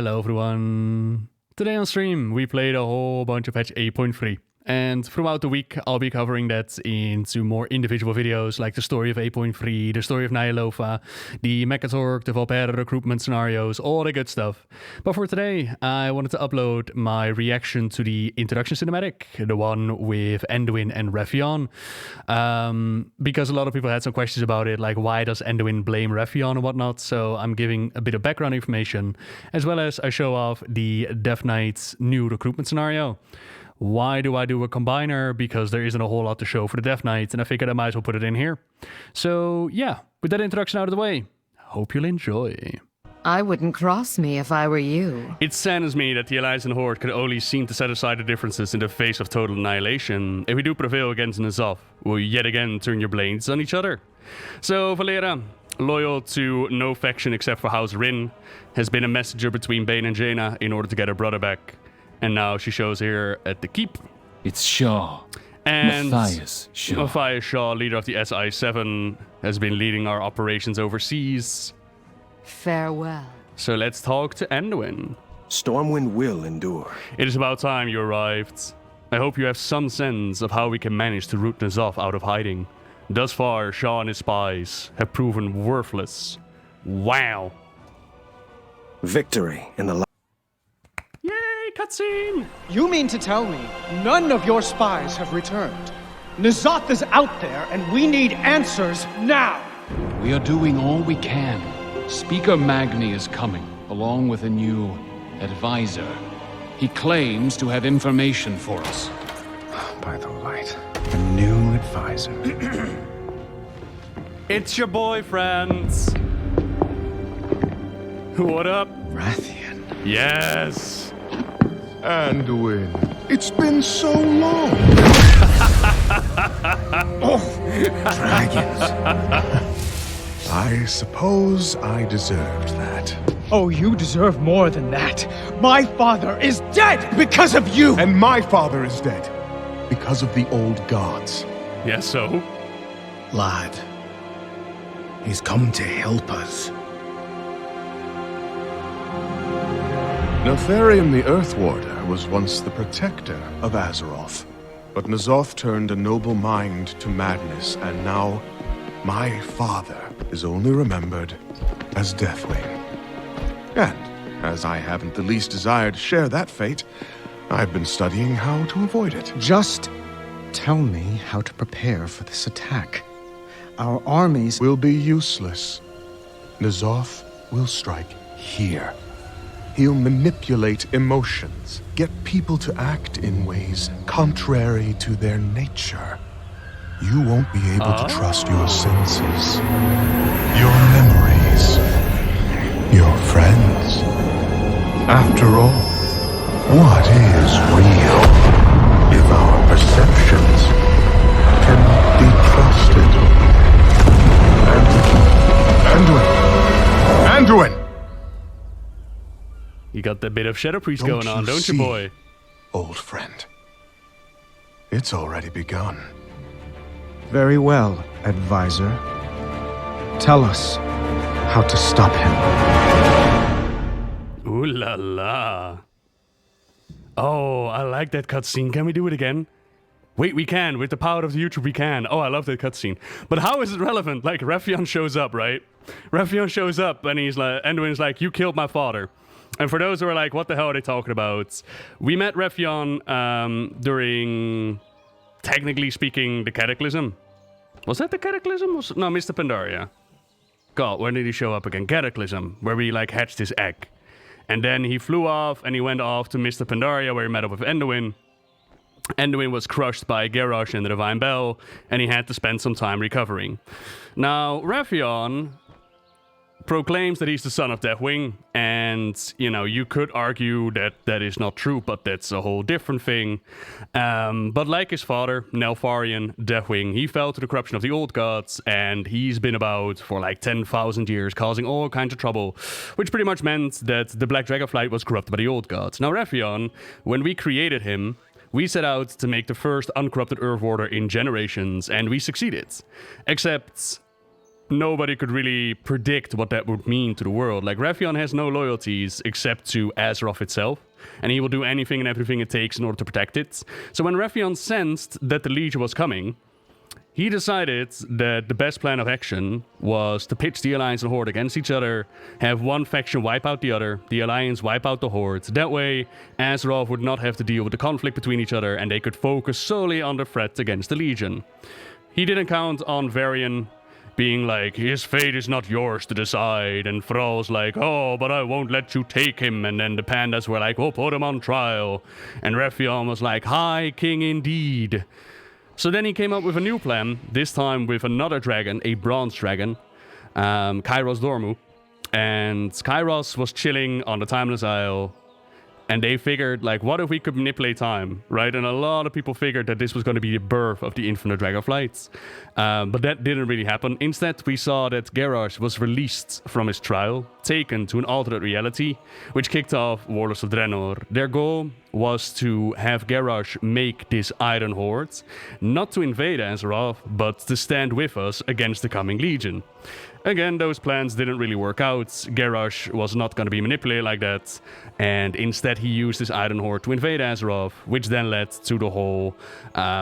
Hello everyone! Today on stream we played a whole bunch of patch 8.3 and throughout the week I'll be covering that into more individual videos like the story of 8.3, the story of Nyalotha, the Mechatork, the Valpera recruitment scenarios, all the good stuff. But for today I wanted to upload my reaction to the introduction cinematic, the one with Anduin and Wrathion, because a lot of people had some questions about it, like why does Anduin blame Wrathion and whatnot, so I'm giving a bit of background information as well as I show off the Death Knight's new recruitment scenario. Why do I do a combiner? Because there isn't a whole lot to show for the Death Knight, and I figured I might as well put it in here. So yeah, with that introduction out of the way, hope you'll enjoy. I wouldn't cross me if I were you. It saddens me that the Alliance and Horde could only seem to set aside the differences in the face of total annihilation. If we do prevail against Azeroth, we'll yet again turn your blades on each other. So Valera, loyal to no faction except for House Rin, has been a messenger between Bane and Jaina in order to get her brother back. And now she shows here at the keep. It's Shaw. And Matthias Shaw. Matthias Shaw, leader of the SI7, has been leading our operations overseas. Farewell. So let's talk to Anduin. Stormwind will endure. It is about time you arrived. I hope you have some sense of how we can manage to root Azeroth out of hiding. Thus far, Shaw and his spies have proven worthless. Wow. Victory in the Yay, cutscene! You mean to tell me none of your spies have returned? N'Zoth is out there, and we need answers now! We are doing all we can. Speaker Magni is coming, along with a new advisor. He claims to have information for us. By the light. A new advisor. It's your boyfriend. What up? Wrathion. Yes. Anduin, it's been so long. Dragons. I suppose I deserved that. Oh, you deserve more than that. My father is dead because of you! And my father is dead because of the old gods. Yeah, so? Lad. He's come to help us. Varian the Earthwarder was once the protector of Azeroth. But N'Zoth turned a noble mind to madness, and now my father is only remembered as Deathwing. And, as I haven't the least desire to share that fate, I've been studying how to avoid it. Just tell me how to prepare for this attack. Our armies Will be useless. N'Zoth will strike here. He'll manipulate emotions, get people to act in ways contrary to their nature. You won't be able to trust your senses, your memories, your friends. After all, what is real if our perceptions cannot be trusted? Anduin! You got that bit of Shadow Priest Don't going on, you don't you, see? boy? Old friend. It's already begun. very well, advisor. Tell us how to stop him. Ooh la la. Oh, I like that cutscene. Can we do it again? Wait, we can. With the power of the YouTube, we can. Oh, I love that cutscene. But how is it relevant? Like, Wrathion shows up, right? Wrathion shows up, and he's like, Anduin's like, you killed my father. And for those who are like, what the hell are they talking about? We met Wrathion during, technically speaking, the Cataclysm. Was that the Cataclysm? No, Mr. Pandaria. God, when did he show up again? Cataclysm, where we like hatched his egg. And then he flew off, and he went off to Mr. Pandaria, where he met up with Anduin. Anduin was crushed by Garrosh and the Divine Bell, and he had to spend some time recovering. Now, Wrathion proclaims that he's the son of Deathwing, and, you know, you could argue that that is not true, but that's a whole different thing. But like his father, Varian, Deathwing, he fell to the corruption of the old gods, and he's been about for like 10,000 years, causing all kinds of trouble, which pretty much meant that the Black Dragonflight was corrupted by the old gods. Now, Wrathion, when we created him, we set out to make the first uncorrupted Earthwarder in generations, and we succeeded. Except nobody could really predict what that would mean to the world. Like, Wrathion has no loyalties except to Azeroth itself, and he will do anything and everything it takes in order to protect it. So when Wrathion sensed that the Legion was coming, he decided that the best plan of action was to pitch the Alliance and Horde against each other, have one faction wipe out the other, the Alliance wipe out the Horde. That way, Azeroth would not have to deal with the conflict between each other, and they could focus solely on the threat against the Legion. He didn't count on Varian being like, his fate is not yours to decide, and Thrall's like, oh, but I won't let you take him, and then the pandas were like, oh, put him on trial, and Wrathion was like, hi, king indeed. So then he came up with a new plan, this time with another dragon, a bronze dragon, Kairos Dormu. And Kairos was chilling on the Timeless Isle, and they figured, like, what if we could manipulate time, right? And a lot of people figured that this was going to be the birth of the Infinite Dragonflight. But that didn't really happen. Instead, we saw that Garrosh was released from his trial, taken to an alternate reality, which kicked off Warlords of Draenor. Their goal was to have Garrosh make this Iron Horde, not to invade Azeroth, but to stand with us against the coming Legion. Again, those plans didn't really work out. Garrosh was not going to be manipulated like that, and instead he used this Iron Horde to invade Azeroth, which then led to the whole,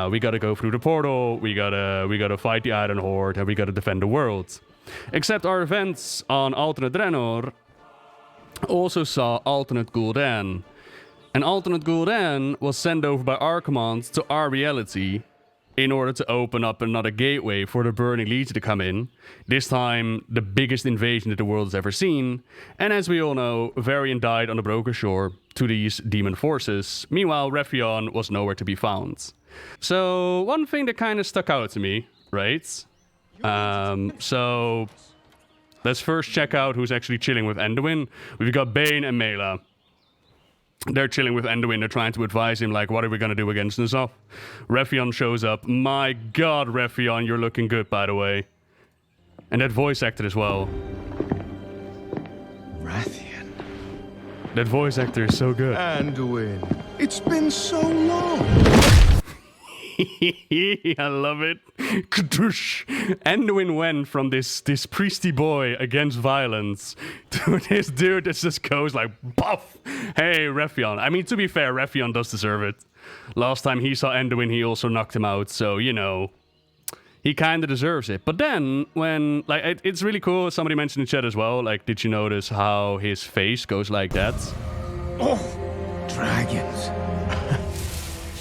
we gotta go through the portal, we gotta fight the Iron Horde, and we gotta defend the world. Except our events on Alternate Draenor also saw Alternate Gul'dan. And Alternate Gul'dan was sent over by our command to our reality in order to open up another gateway for the Burning Legion to come in. This time, the biggest invasion that the world has ever seen. And as we all know, Varian died on the Broken Shore to these demon forces. Meanwhile, Wrathion was nowhere to be found. So, one thing that kind of stuck out to me, right? So, let's first check out who's actually chilling with Anduin. We've got Bane and Mela. They're chilling with Anduin. They're trying to advise him, like, what are we going to do against N'Zoth? Wrathion shows up. My god, Wrathion, you're looking good, by the way. And that voice actor as well. Wrathion. That voice actor is so good. Anduin, it's been so long. I love it. Kadoosh. Anduin went from this priesty boy against violence to this dude that just goes like, buff. Hey, Wrathion. I mean, to be fair, Wrathion does deserve it. Last time he saw Anduin, he also knocked him out. So, you know, he kind of deserves it. But then when, like, it's really cool. Somebody mentioned in chat as well. Like, did you notice how his face goes like that? Oh, dragons.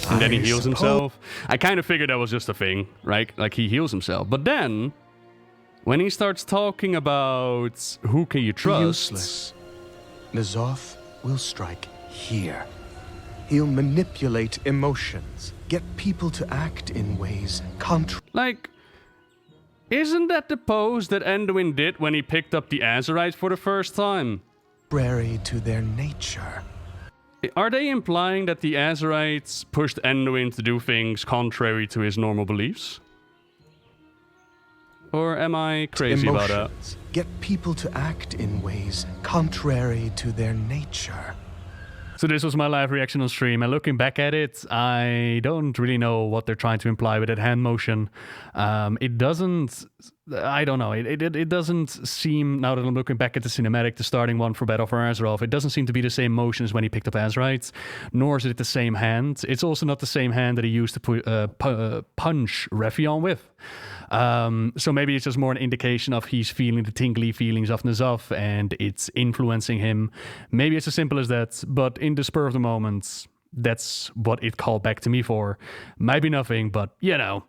And then he heals himself. I kind of figured that was just a thing, right? Like, he heals himself. But then, when he starts talking about who can you trust... Useless. N'Zoth will strike here. He'll manipulate emotions, get people to act in ways contrary... Like, isn't that the pose that Anduin did when he picked up the Azerite for the first time? to their nature. Are they implying that the Azerites pushed Anduin to do things contrary to his normal beliefs? Or am I crazy about that? Get people to act in ways contrary to their nature. So this was my live reaction on stream, and looking back at it, I don't really know what they're trying to imply with that hand motion. It doesn't... I don't know. It doesn't seem, now that I'm looking back at the cinematic, the starting one for Battle for Azeroth, it doesn't seem to be the same motion as when he picked up Azerites, nor is it the same hand. It's also not the same hand that he used to punch Wrathion with. So maybe it's just more an indication of he's feeling the tingly feelings of N'Zoth and it's influencing him. Maybe it's as simple as that, but in the spur of the moment, that's what it called back to me for. Might be nothing, but, you know,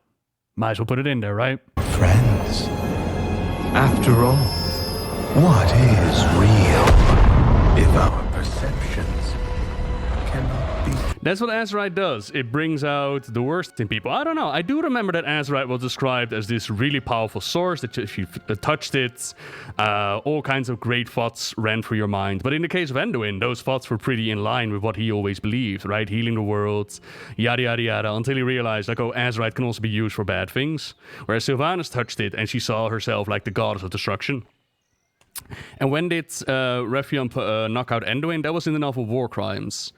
might as well put it in there, right? Friends. After all, what is real if our perceptions cannot be? That's what Azerite does. It brings out the worst in people. I don't know. I do remember that Azerite was described as this really powerful source that if you touched it, all kinds of great thoughts ran through your mind. But in the case of Anduin, those thoughts were pretty in line with what he always believed, right? Healing the world, yada, yada, yada, until he realized, like, oh, Azerite can also be used for bad things. Whereas Sylvanas touched it and she saw herself like the goddess of destruction. And when did Wrathion knock out Anduin? That was in the novel War Crimes.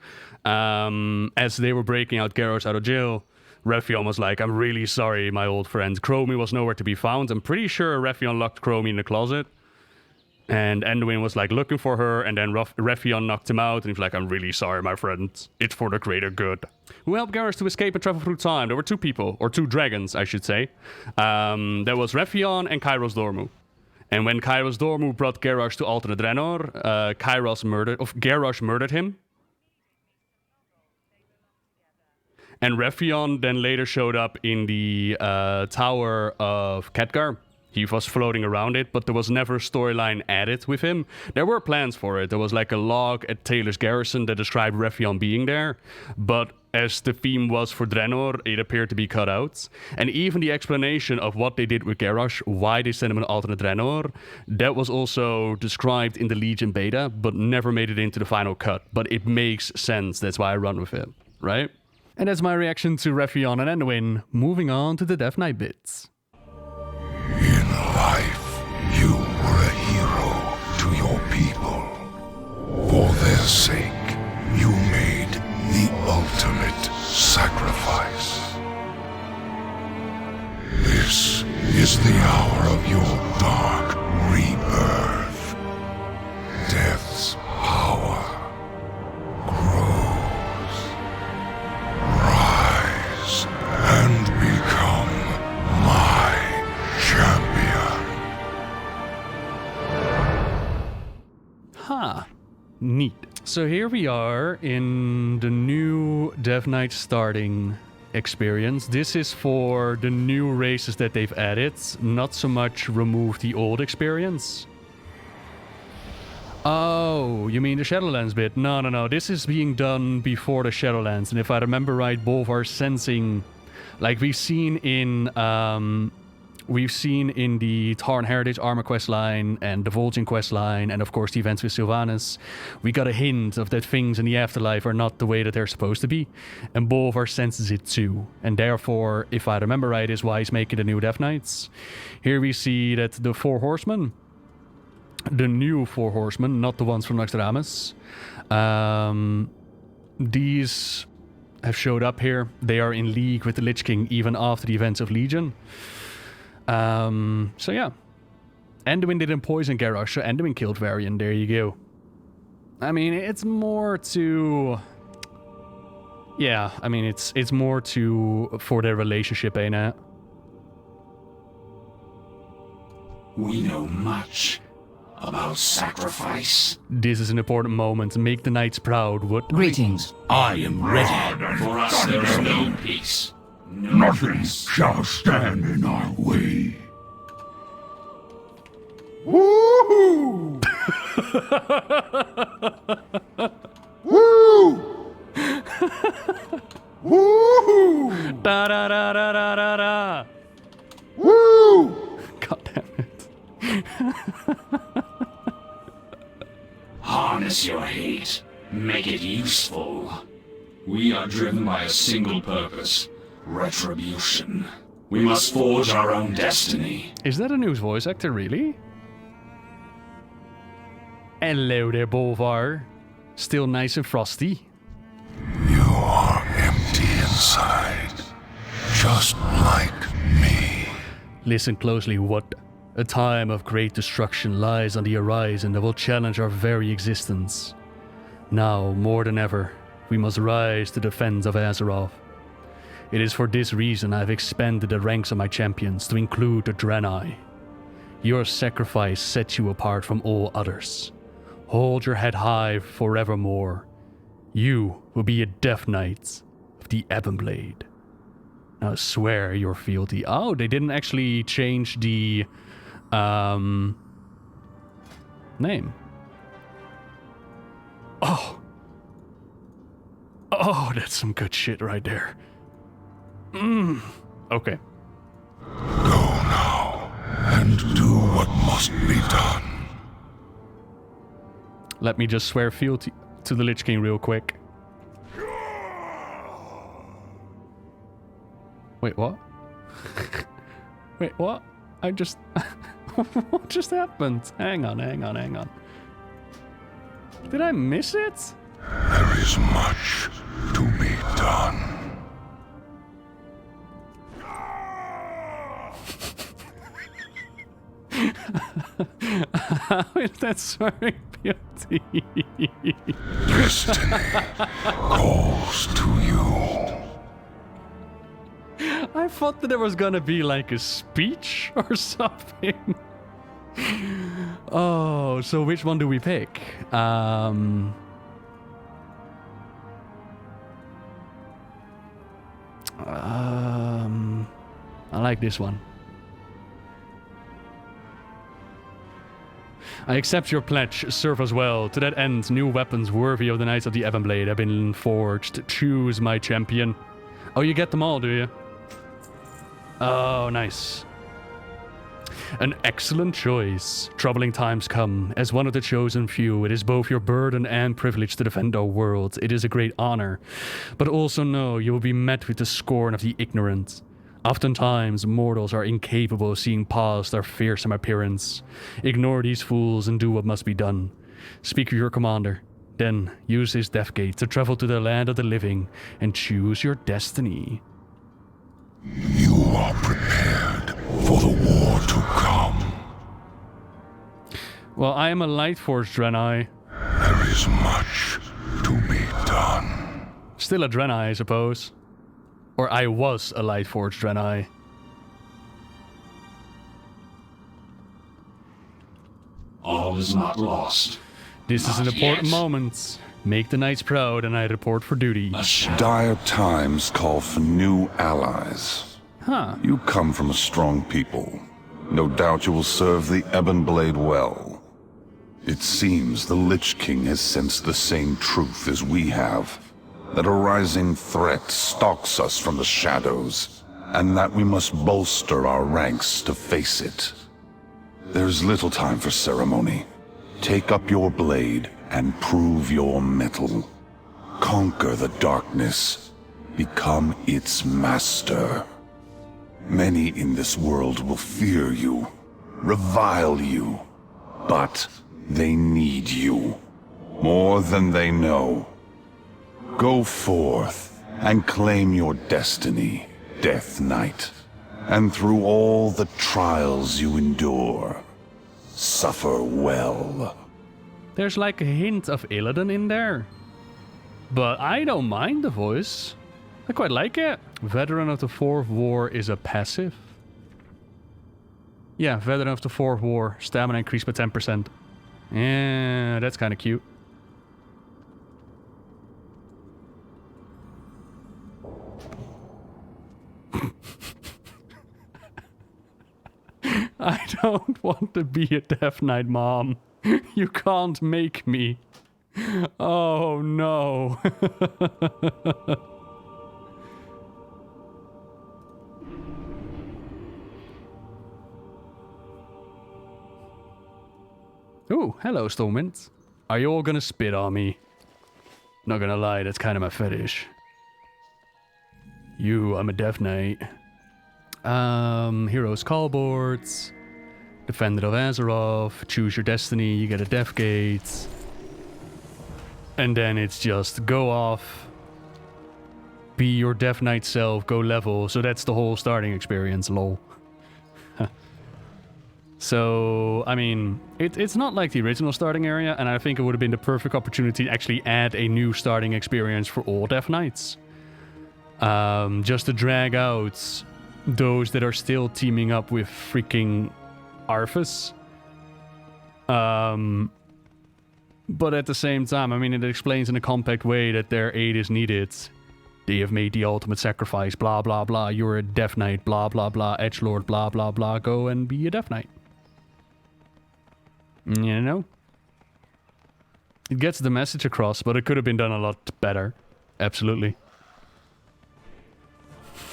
As they were breaking out Garrosh out of jail, Wrathion was like, I'm really sorry, my old friend. Chromie was nowhere to be found. I'm pretty sure Wrathion locked Chromie in the closet. And Anduin was like looking for her, and then Wrathion knocked him out, and he's like, I'm really sorry, my friend. It's for the greater good. Who helped Garrosh to escape and travel through time? There were two people, or two dragons, I should say. There was Wrathion and Kairos Dormu. And when Kairos Dormu brought Garrosh to alternate Draenor, Garrosh murdered him. And Wrathion then later showed up in the Tower of Khadgar. He was floating around it, but there was never a storyline added with him. There were plans for it. There was like a log at Taylor's garrison that described Wrathion being there. But as the theme was for Draenor, it appeared to be cut out. And even the explanation of what they did with Garrosh, why they sent him an alternate Draenor, that was also described in the Legion beta, but never made it into the final cut. But it makes sense. That's why I run with it, right? And that's my reaction to Wrathion and Anduin. Moving on to the Death Knight bits. In life, you were a hero to your people. For their sake, you made the ultimate sacrifice. This is the hour of your dark rebirth. Death's power grows. Rise and become my champion. Huh. Neat. So here we are in the new Death Knight starting experience. This is for the new races that they've added, not so much remove the old experience. Oh, you mean the Shadowlands bit? No. This is being done before the Shadowlands. And if I remember right, both are sensing, like we've seen in the Tarn Heritage Armor questline and the Vol'jin questline, and of course the events with Sylvanas, we got a hint of that things in the afterlife are not the way that they're supposed to be. And Bolvar senses it too. And therefore, if I remember right, is why he's making the new Death Knights. Here we see that the Four Horsemen, the new Four Horsemen, not the ones from Naxxramas, these have showed up here. They are in league with the Lich King even after the events of Legion. So yeah. Anduin didn't poison Garrosh, so Anduin killed Varian. There you go. I mean, it's more to... Yeah, I mean, it's more to... for their relationship, ain't it? We know much about sacrifice. This is an important moment. Make the knights proud. What? Greetings. I am ready. For us there is no peace. Nothing shall stand in our way. Woohoo! Woo! Woohoo! Da da da da da da da. Woo! God damn it. Harness your hate. Make it useful. We are driven by a single purpose. Retribution. We must forge our own destiny. Is that a news voice actor, really? Hello there, Bolvar. Still nice and frosty. You are empty inside, just like me. Listen closely, what? A time of great destruction lies on the horizon that will challenge our very existence. Now, more than ever, we must rise to the defense of Azeroth. It is for this reason I have expanded the ranks of my champions to include the Draenei. Your sacrifice sets you apart from all others. Hold your head high forevermore. You will be a Death Knight of the Ebonblade. Now swear you're fealty. Oh, they didn't actually change the name. Oh, that's some good shit right there. Okay. Go now, and do what must be done. Let me just swear fealty to the Lich King real quick. Wait, what? Wait, what? I just... What just happened? Hang on. Did I miss it? There is much to be done. How is that swearing beauty? Destiny calls to you. I thought that there was gonna be like a speech or something. Oh, so which one do we pick? I like this one. I accept your pledge. Serve us well. To that end, new weapons worthy of the Knights of the Ebonblade have been forged. Choose my champion. Oh, you get them all, do you? Oh, nice. An excellent choice. Troubling times come. As one of the chosen few, it is both your burden and privilege to defend our world. It is a great honor. But also know you will be met with the scorn of the ignorant. Oftentimes, mortals are incapable of seeing past our fearsome appearance. Ignore these fools and do what must be done. Speak with your commander. Then, use his death gate to travel to the land of the living and choose your destiny. You are prepared for the war to come. Well, I am a Lightforged Draenei. There is much to be done. Still a Draenei, I suppose. Or I was a Lightforged Draenei. All is not lost. This is an Not important yet. moment. Make the knights proud and I report for duty. A shadow. Dire times call for new allies. Huh. You come from a strong people. No doubt you will serve the Ebonblade well. It seems the Lich King has sensed the same truth as we have. That a rising threat stalks us from the shadows, and that we must bolster our ranks to face it. There's little time for ceremony. Take up your blade and prove your mettle. Conquer the darkness. Become its master. Many in this world will fear you, revile you, but they need you more than they know. Go forth and claim your destiny, Death Knight. And through all the trials you endure, suffer well. There's like a hint of Illidan in there. But I don't mind the voice. I quite like it. Veteran of the Fourth War is a passive. Yeah, Veteran of the Fourth War. Stamina increased by 10%. Yeah, that's kind of cute. I don't want to be a Death Knight, Mom. You can't make me. Oh no. Ooh, hello, Stormwind. Are you all gonna spit on me? Not gonna lie, that's kind of my fetish. I'm a Death Knight. Heroes call boards. Defender of Azeroth. Choose your destiny, you get a Death Gate. And then it's just go off. Be your Death Knight self, go level. So that's the whole starting experience, lol. So, I mean, it's not like the original starting area, and I think it would have been the perfect opportunity to actually add a new starting experience for all Death Knights. Just to drag out those that are still teaming up with freaking Arthas. But at the same time, I mean, it explains in a compact way that their aid is needed. They have made the ultimate sacrifice, blah, blah, blah. You're a Death Knight, blah, blah, blah. Edgelord, blah, blah, blah. Go and be a Death Knight. You know? It gets the message across, but it could have been done a lot better. Absolutely.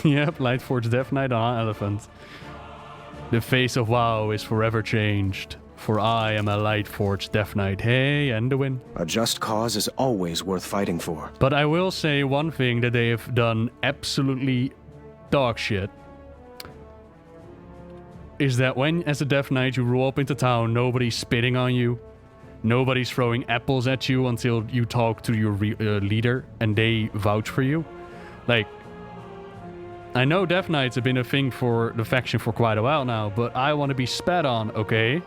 Yep, Lightforged Death Knight on Elephant. The face of WoW is forever changed, for I am a Lightforged Death Knight. Hey, Anduin. A just cause is always worth fighting for. But I will say one thing that they have done absolutely dog shit. Is that when, as a Death Knight, you roll up into town, nobody's spitting on you. Nobody's throwing apples at you until you talk to your leader and they vouch for you. Like, I know Death Knights have been a thing for the faction for quite a while now, but I want to be spat on, okay?